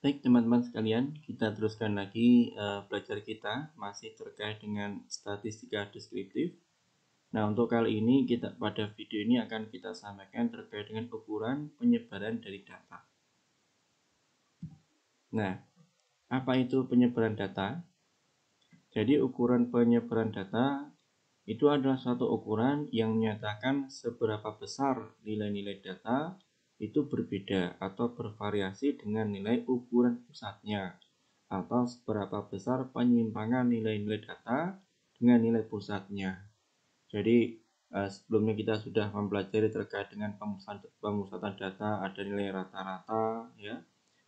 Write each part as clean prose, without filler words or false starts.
Baik teman-teman sekalian, kita teruskan lagi belajar kita masih terkait dengan statistika deskriptif. Nah, untuk kali ini pada video ini akan kita sampaikan terkait dengan ukuran penyebaran dari data. Nah, apa itu penyebaran data? Jadi ukuran penyebaran data itu adalah suatu ukuran yang menyatakan seberapa besar nilai-nilai data itu berbeda atau bervariasi dengan nilai ukuran pusatnya, atau seberapa besar penyimpangan nilai-nilai data dengan nilai pusatnya. Jadi sebelumnya kita sudah mempelajari terkait dengan pemusatan data, ada nilai rata-rata ya.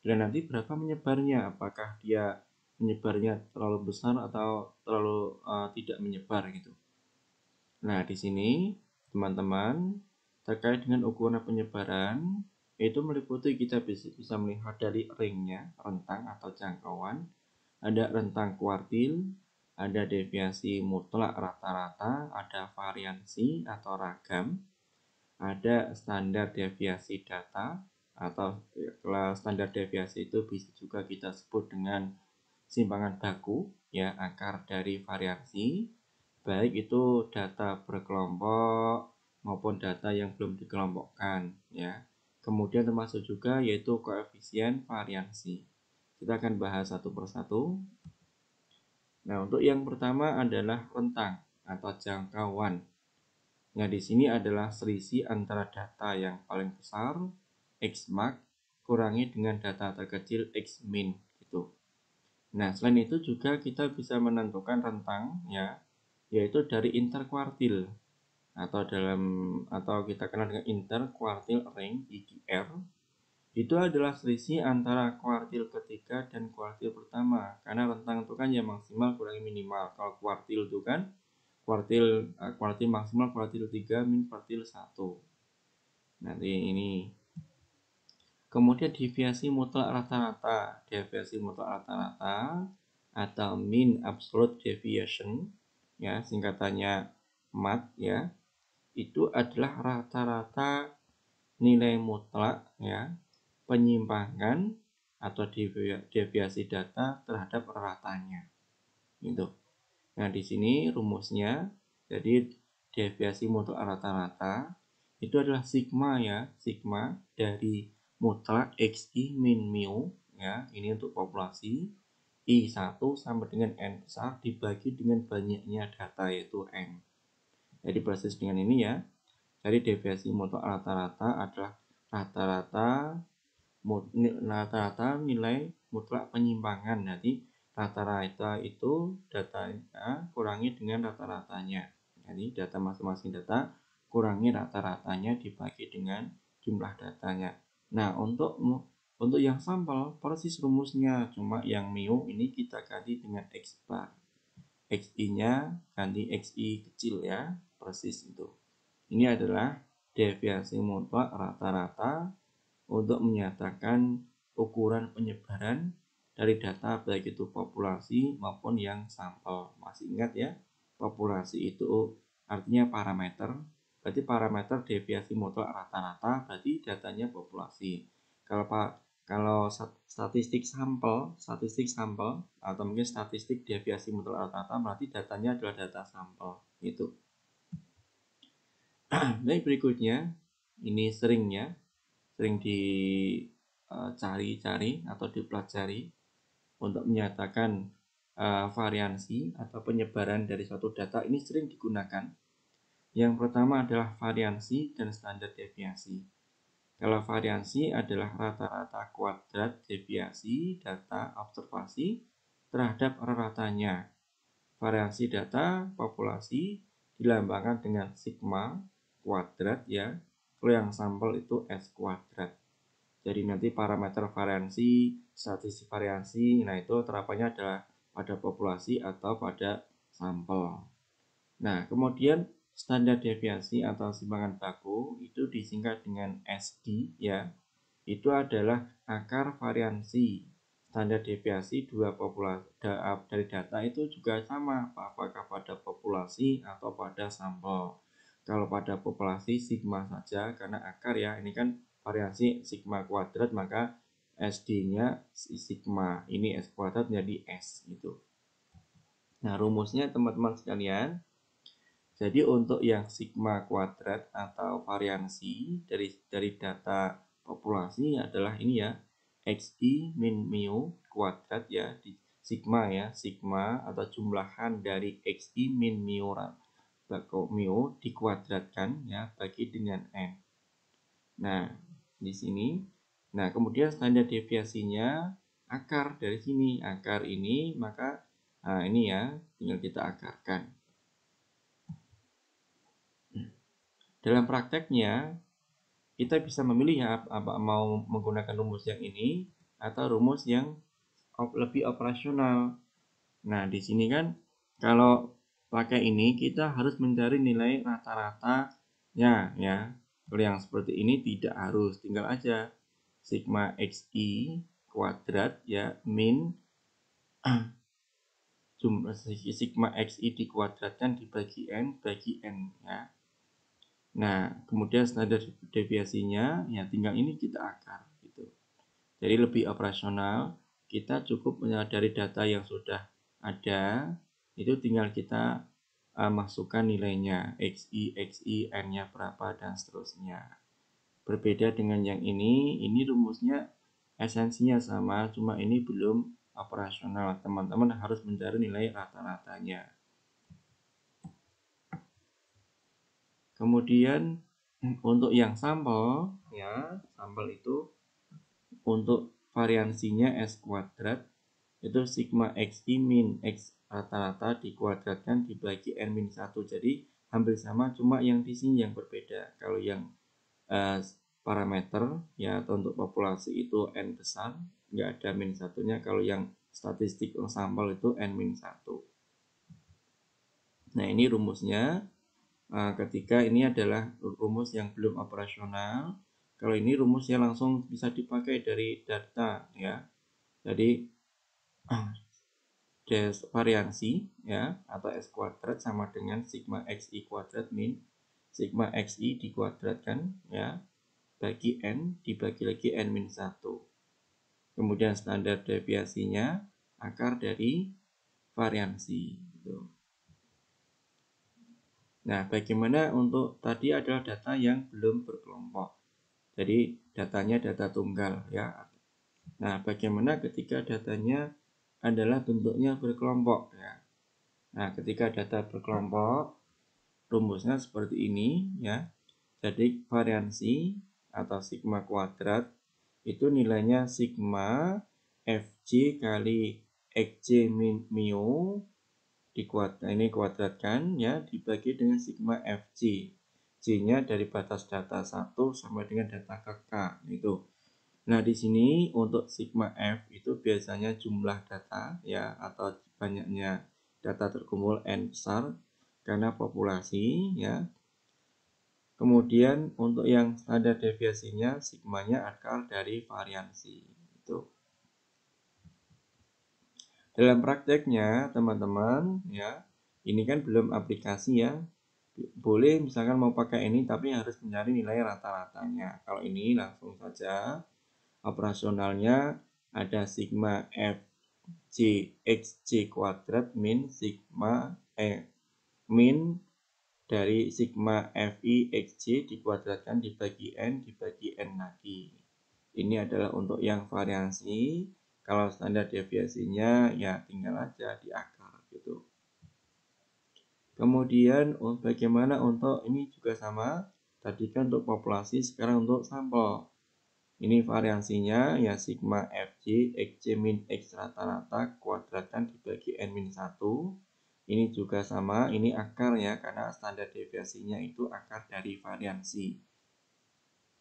Dan nanti berapa menyebarnya, apakah dia menyebarnya terlalu besar atau terlalu tidak menyebar gitu. Nah, di sini teman-teman terkait dengan ukuran penyebaran itu meliputi kita bisa melihat dari ringnya, rentang atau jangkauan, ada rentang kuartil, ada deviasi mutlak rata-rata, ada variansi atau ragam, ada standar deviasi data atau standar deviasi itu bisa juga kita sebut dengan simpangan baku ya, akar dari variasi, baik itu data berkelompok maupun data yang belum dikelompokkan ya. Kemudian termasuk juga yaitu koefisien variansi. Kita akan bahas satu persatu. Nah, untuk yang pertama adalah rentang atau jangkauan. Nah, di sini adalah selisih antara data yang paling besar X max kurangi dengan data terkecil X min gitu. Nah, selain itu juga kita bisa menentukan rentang ya, yaitu dari interkuartil atau kita kenal dengan interkuartil range IQR. Itu adalah selisih antara kuartil ketiga dan kuartil pertama, karena rentang itu kan ya maksimal kurangi minimal. Kalau kuartil itu kan kuartil maksimal kuartil 3 min kuartil 1. Nanti ini. Kemudian deviasi mutlak rata-rata. Deviasi mutlak rata-rata atau mean absolute deviation ya, singkatannya MAD ya. Itu adalah rata-rata nilai mutlak ya, penyimpangan atau deviasi data terhadap ratanya. Gitu. Nah, di sini rumusnya, jadi deviasi mutlak rata-rata itu adalah sigma ya, sigma dari mutlak XI min mu ya, ini untuk populasi I1 sampai dengan N besar dibagi dengan banyaknya data yaitu M. Jadi persis dengan ini ya. Jadi deviasi mutlak rata-rata adalah rata-rata nilai mutlak penyimpangan. Jadi rata-rata itu datanya kurangi dengan rata-ratanya. Jadi data masing-masing data kurangi rata-ratanya dibagi dengan jumlah datanya. Nah, untuk yang sampel persis rumusnya, cuma yang mu ini kita ganti dengan X bar. XI-nya ganti XI kecil ya, persis itu. Ini adalah deviasi mutlak rata-rata untuk menyatakan ukuran penyebaran dari data baik itu populasi maupun yang sampel. Masih ingat ya, populasi itu artinya parameter, berarti parameter deviasi mutlak rata-rata berarti datanya populasi. Kalau statistik sampel atau mungkin statistik deviasi mutlak rata-rata berarti datanya adalah data sampel itu. Baik, berikutnya ini sering dicari-cari atau dipelajari untuk menyatakan variansi atau penyebaran dari suatu data. Ini sering digunakan. Yang pertama adalah variansi dan standar deviasi. Kalau variansi adalah rata-rata kuadrat deviasi data observasi terhadap rata-ratanya. Variansi data populasi dilambangkan dengan sigma kuadrat ya. Kalau yang sampel itu S kuadrat. Jadi nanti parameter variansi, statistik variansi, nah itu terapannya adalah pada populasi atau pada sampel. Nah, kemudian standar deviasi atau simpangan baku itu disingkat dengan SD ya. Itu adalah akar variansi. Standar deviasi dari data itu juga sama, apakah pada populasi atau pada sampel. Kalau pada populasi sigma saja karena akar ya, ini kan variasi sigma kuadrat, maka SD-nya sigma. Ini S kuadrat menjadi S gitu. Nah, rumusnya teman-teman sekalian. Jadi untuk yang sigma kuadrat atau variansi dari data populasi adalah ini ya, XI min mu kuadrat ya, di sigma ya, sigma atau jumlahan dari XI min mu dikuadratkan ya bagi dengan N. Nah, di sini. Nah, kemudian standar deviasinya akar dari sini. Akar ini maka ini ya, tinggal kita akarkan. Dalam prakteknya, kita bisa memilih ya, apa mau menggunakan rumus yang ini atau rumus yang lebih operasional. Nah, di sini kan kalau pakai ini kita harus mencari nilai rata-ratanya ya. Kalau yang seperti ini tidak harus, tinggal aja sigma xi kuadrat ya min jumlah sigma xi dikuadratkan dibagi n ya. Nah, kemudian standar deviasinya ya tinggal ini kita akar gitu. Jadi lebih operasional, kita cukup dari data yang sudah ada, itu tinggal kita masukkan nilainya xi, n-nya berapa dan seterusnya. Berbeda dengan yang ini rumusnya esensinya sama, cuma ini belum operasional. Teman-teman harus mencari nilai rata-ratanya. Kemudian untuk yang sampel ya, sampel itu untuk variansinya S kuadrat itu sigma xi min x rata-rata dikuadratkan dibagi n min 1. Jadi hampir sama, cuma yang di sini yang berbeda. Kalau yang parameter ya atau untuk populasi itu n besar, nggak ada min satunya. Kalau yang statistik sampel itu n min 1. Nah, ini rumusnya. Ketika ini adalah rumus yang belum operasional, kalau ini rumusnya langsung bisa dipakai dari data ya. Jadi variansi ya atau S kuadrat sama dengan sigma xi kuadrat min sigma xi dikuadratkan ya bagi n dibagi lagi n min 1. Kemudian standar deviasinya akar dari variansi gitu. Nah, bagaimana untuk tadi adalah data yang belum berkelompok. Jadi datanya data tunggal ya. Nah, bagaimana ketika datanya adalah bentuknya berkelompok ya. Nah, ketika data berkelompok, rumusnya seperti ini ya. Jadi variansi atau sigma kuadrat itu nilainya sigma fj kali xj min mu ini kuadratkan ya dibagi dengan sigma fj. J-nya dari batas data 1 sampai dengan data ke K itu. Nah, di sini untuk sigma F itu biasanya jumlah data ya atau banyaknya data terkumpul N besar karena populasi ya. Kemudian untuk yang standar deviasinya sigmanya akar dari variansi itu. Dalam prakteknya teman-teman ya, ini kan belum aplikasi ya. Boleh misalkan mau pakai ini tapi harus mencari nilai rata-ratanya. Kalau ini langsung saja operasionalnya ada sigma fj xj kuadrat min sigma min dari sigma fi xj dikuadratkan dibagi n lagi. Ini adalah untuk yang variansi. Kalau standar deviasinya ya tinggal aja di akar gitu. Kemudian bagaimana untuk ini juga sama. Tadi kan untuk populasi, sekarang untuk sampel. Ini variansinya ya sigma fj xj min x rata-rata kuadratkan dibagi n min 1. Ini juga sama, ini akar ya karena standar deviasinya itu akar dari variansi.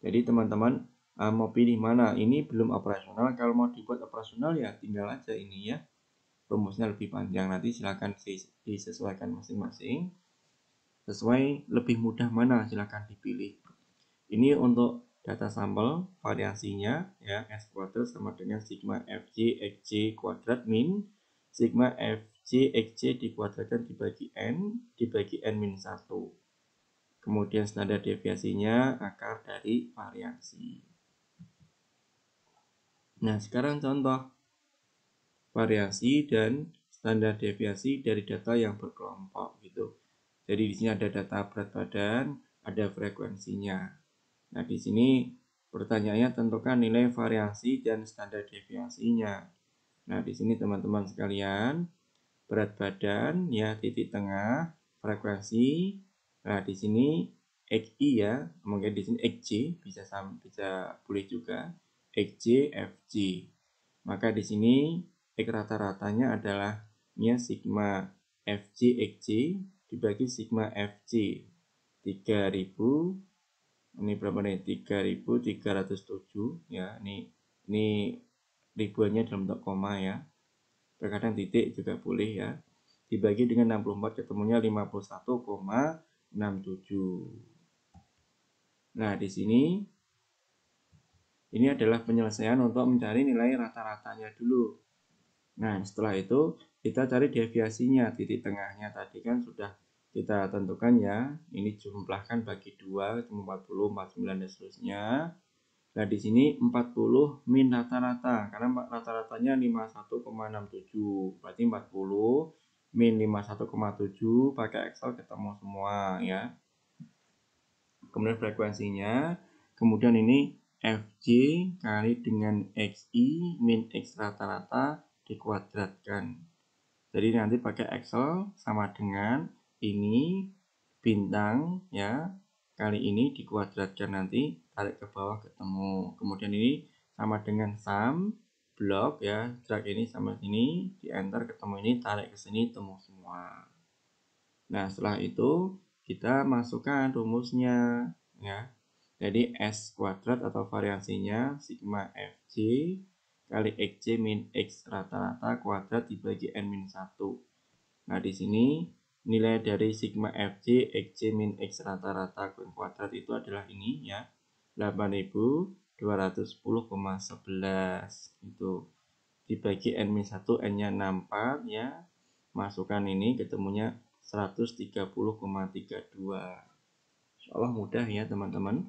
Jadi teman-teman mau pilih mana? Ini belum operasional. Kalau mau dibuat operasional ya tinggal aja ini ya. Rumusnya lebih panjang, nanti silakan disesuaikan masing-masing. Sesuai lebih mudah mana silakan dipilih. Ini untuk data sampel variansinya ya S kuadrat sama dengan sigma fj xj kuadrat min sigma fj xj dikuadratkan dibagi n min 1. Kemudian standar deviasinya akar dari variansi. Nah, sekarang contoh variasi dan standar deviasi dari data yang berkelompok gitu. Jadi di sini ada data berat badan, ada frekuensinya. Nah, di sini pertanyaannya tentukan nilai variasi dan standar deviasinya. Nah, di sini teman-teman sekalian, berat badan ya titik tengah, frekuensi. Nah, di sini XI ya, mungkin di sini XJ bisa boleh juga XJ FJ. Maka di sini X rata-ratanya adalah sigma FJ XJ dibagi sigma FJ 3000. Ini berapa nih? 3307 ya. Ini ribuannya dalam bentuk koma ya. Terkadang titik juga boleh ya. Dibagi dengan 64 ketemunya 51,67. Nah, di sini ini adalah penyelesaian untuk mencari nilai rata-ratanya dulu. Nah, setelah itu kita cari deviasinya, titik tengahnya tadi kan sudah kita tentukan ya. Ini jumlahkan bagi 2, 40, 49 dan seterusnya. Nah, di sini 40 min rata-rata karena rata-ratanya 51,67. Berarti 40 min 51,7 pakai Excel ketemu semua ya. Kemudian frekuensinya, kemudian ini FJ kali dengan XI min X rata-rata dikuadratkan. Jadi nanti pakai Excel sama dengan ini bintang ya kali ini dikuadratkan, nanti tarik ke bawah ketemu. Kemudian ini sama dengan sum blok ya, drag ini sama sini di enter ketemu, ini tarik ke sini temu semua. Nah, setelah itu kita masukkan rumusnya ya. Jadi S kuadrat atau variansinya sigma Fj kali Xj min X rata-rata kuadrat dibagi N-1. Nah, di sini nilai dari sigma Fj Xj min X rata-rata kuadrat itu adalah ini ya, 8210,11 itu dibagi N-1, N-nya 64 ya. Masukkan ini ketemunya 130,32. Insyaallah mudah ya teman-teman.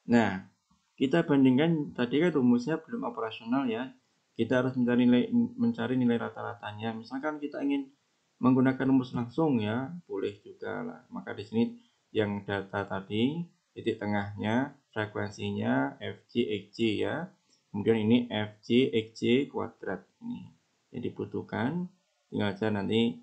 Nah, kita bandingkan tadi kan rumusnya belum operasional ya. Kita harus mencari nilai rata-ratanya. Misalkan kita ingin menggunakan rumus langsung ya, boleh juga lah. Maka di sini yang data tadi titik tengahnya, frekuensinya Fj Xj ya. Kemudian ini Fj Xj kuadrat ini. Yang dibutuhkan tinggal aja nanti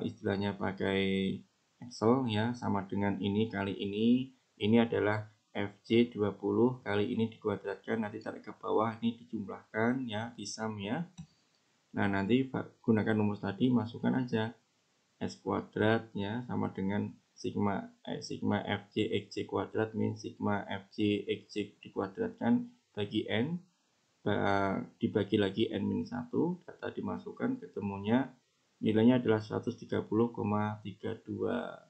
istilahnya pakai Excel ya, sama dengan ini kali ini. Ini adalah Fj 20 kali ini dikuadratkan, nanti tarik ke bawah, ini dijumlahkan ya, disam ya. Nah, nanti gunakan rumus tadi, masukkan aja S kuadrat ya, sama dengan sigma Fj Xj kuadrat min sigma Fj Xj dikuadratkan bagi N, dibagi lagi N-1, data dimasukkan, ketemunya nilainya adalah 130,32.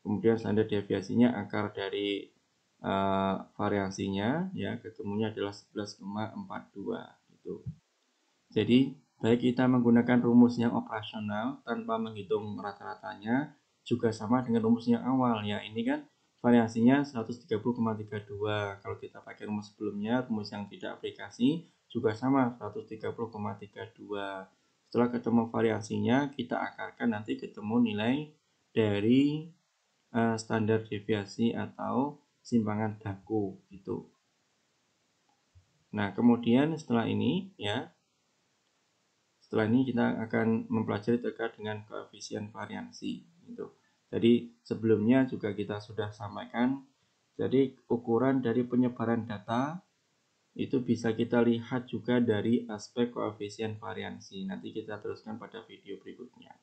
Kemudian standar deviasinya akar dari variansinya ya, ketemunya adalah 11,42 gitu. Jadi baik kita menggunakan rumus yang operasional tanpa menghitung rata-ratanya juga sama dengan rumus yang awal ya. Ini kan variasinya 130,32. Kalau kita pakai rumus sebelumnya, rumus yang tidak aplikasi juga sama 130,32. Setelah ketemu variasinya, kita akarkan, nanti ketemu nilai dari standar deviasi atau simpangan baku gitu. Nah, kemudian setelah ini ya, setelah ini kita akan mempelajari terkait dengan koefisien variansi gitu. Jadi sebelumnya juga kita sudah sampaikan, jadi ukuran dari penyebaran data itu bisa kita lihat juga dari aspek koefisien variansi. Nanti kita teruskan pada video berikutnya.